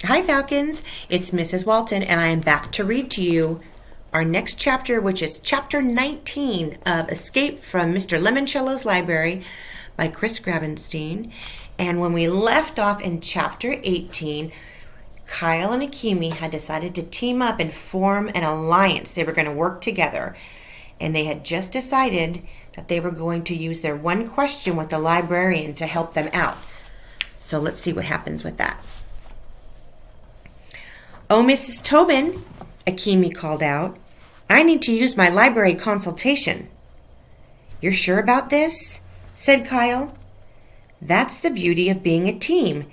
Hi, Falcons. It's Mrs. Walton, and I am back to read to you our next chapter, which is Chapter 19 of Escape from Mr. Lemoncello's Library by Chris Grabenstein. And when we left off in Chapter 18, Kyle and Akemi had decided to team up and form an alliance. They were going to work together. And they had just decided that they were going to use their one question with the librarian to help them out. So let's see what happens with that. "Oh, Mrs. Tobin," Akemi called out, "I need to use my library consultation." "You're sure about this?" said Kyle. "That's the beauty of being a team.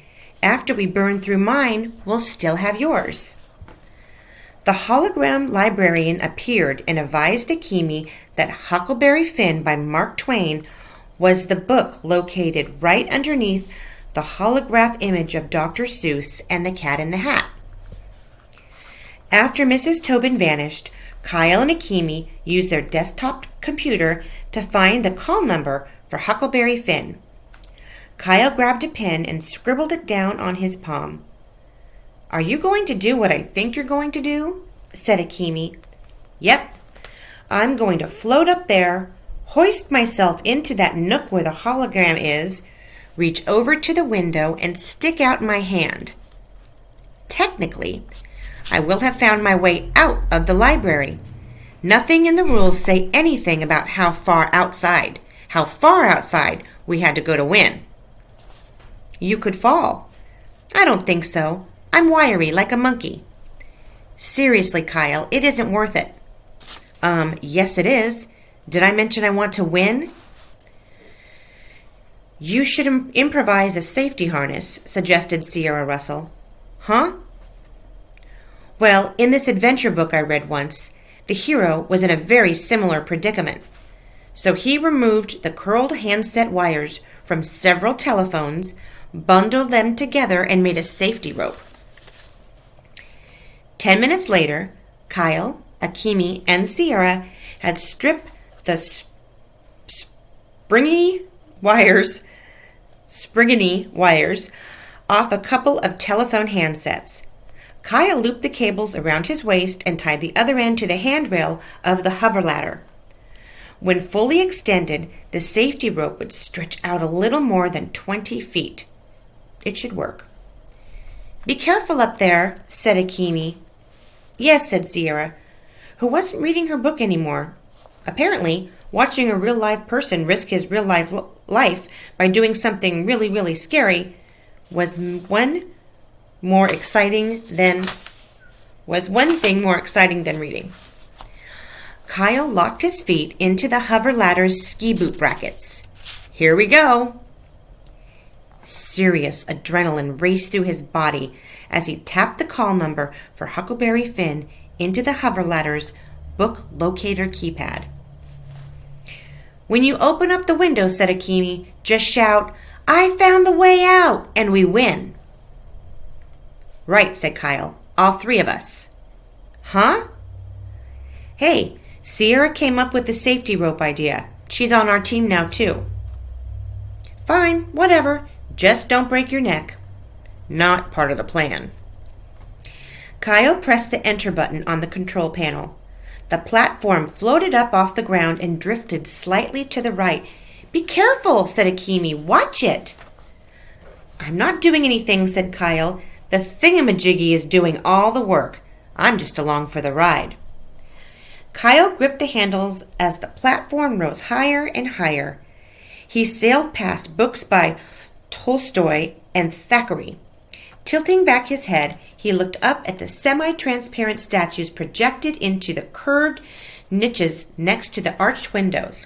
After we burn through mine, we'll still have yours." The hologram librarian appeared and advised Akemi that Huckleberry Finn by Mark Twain was the book located right underneath the holograph image of Dr. Seuss and the Cat in the Hat. After Mrs. Tobin vanished, Kyle and Akemi used their desktop computer to find the call number for Huckleberry Finn. Kyle grabbed a pen and scribbled it down on his palm. "Are you going to do what I think you're going to do?" said Akemi. "Yep. I'm going to float up there, hoist myself into that nook where the hologram is, reach over to the window, and stick out my hand. Technically, I will have found my way out of the library. Nothing in the rules say anything about how far outside we had to go to win." "You could fall." "I don't think so. I'm wiry like a monkey." "Seriously, Kyle, it isn't worth it." Yes it is. Did I mention I want to win?" "You should improvise a safety harness," suggested Sierra Russell. "Huh?" "Well, in this adventure book I read once, the hero was in a very similar predicament. So he removed the curled handset wires from several telephones, bundled them together, and made a safety rope." 10 minutes later, Kyle, Akemi, and Sierra had stripped the springy wires off a couple of telephone handsets. Kyle looped the cables around his waist and tied the other end to the handrail of the hover ladder. When fully extended, the safety rope would stretch out a little more than 20 feet. It should work. "Be careful up there," said Akemi. "Yes," said Sierra, who wasn't reading her book anymore. Apparently, watching a real-life person risk his real-life life by doing something really, really scary was one thing more exciting than reading. Kyle locked his feet into the hover ladder's ski boot brackets. "Here we go." Serious adrenaline raced through his body as he tapped the call number for Huckleberry Finn into the hover ladder's book locator keypad. "When you open up the window," said Akemi, "just shout, 'I found the way out,' and we win." "Right," said Kyle. "All three of us." "Huh?" "Hey, Sierra came up with the safety rope idea. She's on our team now, too." "Fine, whatever. Just don't break your neck." "Not part of the plan." Kyle pressed the enter button on the control panel. The platform floated up off the ground and drifted slightly to the right. "Be careful," said Akemi. "Watch it." "I'm not doing anything," said Kyle. "The thingamajiggy is doing all the work. I'm just along for the ride." Kyle gripped the handles as the platform rose higher and higher. He sailed past books by Tolstoy and Thackeray. Tilting back his head, he looked up at the semi-transparent statues projected into the curved niches next to the arched windows.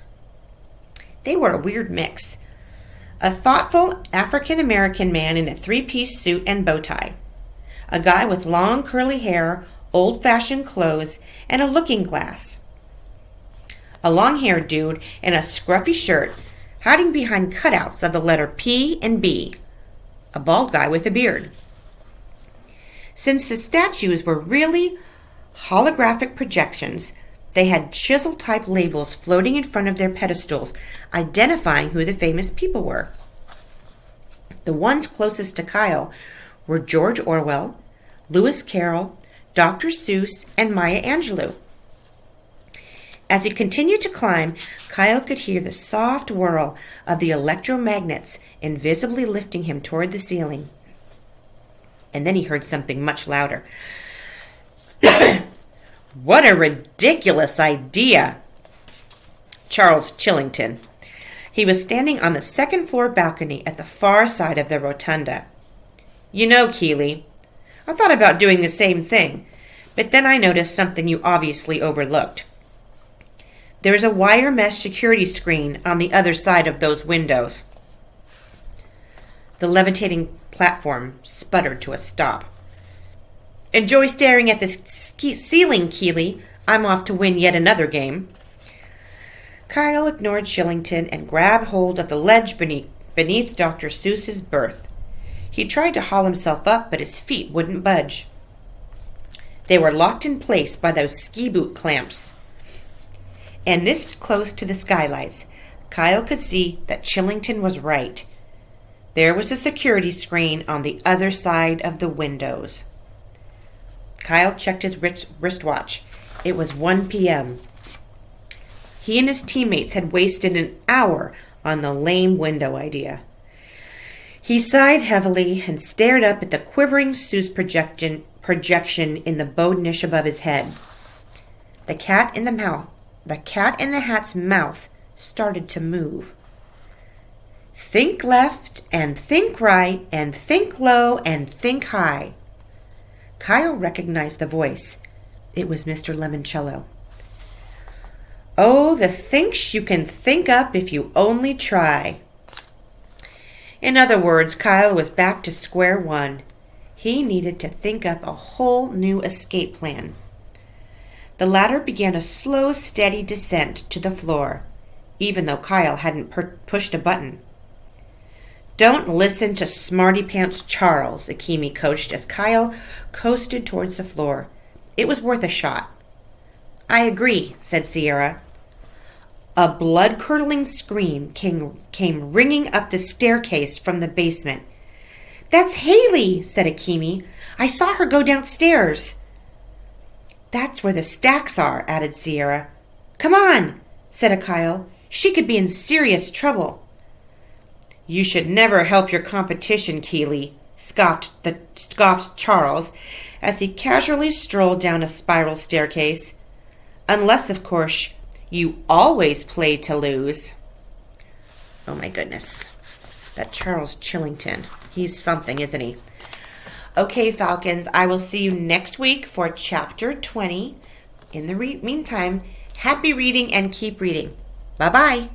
They were a weird mix. A thoughtful African-American man in a three-piece suit and bow tie. A guy with long curly hair, old-fashioned clothes, and a looking glass. A long-haired dude in a scruffy shirt, hiding behind cutouts of the letter P and B. A bald guy with a beard. Since the statues were really holographic projections, they had chisel-type labels floating in front of their pedestals, identifying who the famous people were. The ones closest to Kyle were George Orwell, Lewis Carroll, Dr. Seuss, and Maya Angelou. As he continued to climb, Kyle could hear the soft whirl of the electromagnets invisibly lifting him toward the ceiling. And then he heard something much louder. What a ridiculous idea! Charles Chillington. He was standing on the second-floor balcony at the far side of the rotunda. You know, Keeley, I thought about doing the same thing, but then I noticed something you obviously overlooked. There's a wire mesh security screen on the other side of those windows. The levitating platform sputtered to a stop. Enjoy staring at the ceiling, Keeley. I'm off to win yet another game. Kyle ignored Chillington and grabbed hold of the ledge beneath Dr. Seuss's berth. He tried to haul himself up, but his feet wouldn't budge. They were locked in place by those ski boot clamps. And this close to the skylights, Kyle could see that Chillington was right. There was a security screen on the other side of the windows. Kyle checked his wristwatch. It was 1 p.m. He and his teammates had wasted an hour on the lame window idea. He sighed heavily and stared up at the quivering Seuss projection in the bowed niche above his head. The cat in the hat's mouth started to move. Think left and think right and think low and think high. Kyle recognized the voice. It was Mr. Lemoncello. Oh, the thinks you can think up if you only try. In other words, Kyle was back to square one. He needed to think up a whole new escape plan. The ladder began a slow, steady descent to the floor, even though Kyle hadn't pushed a button. Don't listen to Smarty Pants Charles, Akemi coached as Kyle coasted towards the floor. It was worth a shot. I agree, said Sierra. A blood-curdling scream came ringing up the staircase from the basement. That's Haley, said Akemi. I saw her go downstairs. That's where the stacks are, added Sierra. Come on, said Kyle. She could be in serious trouble. You should never help your competition, Keeley, scoffed Charles as he casually strolled down a spiral staircase. Unless, of course, you always play to lose. Oh my goodness. That Charles Chillington. He's something, isn't he? Okay, Falcons, I will see you next week for Chapter 20. In the meantime, happy reading and keep reading. Bye-bye.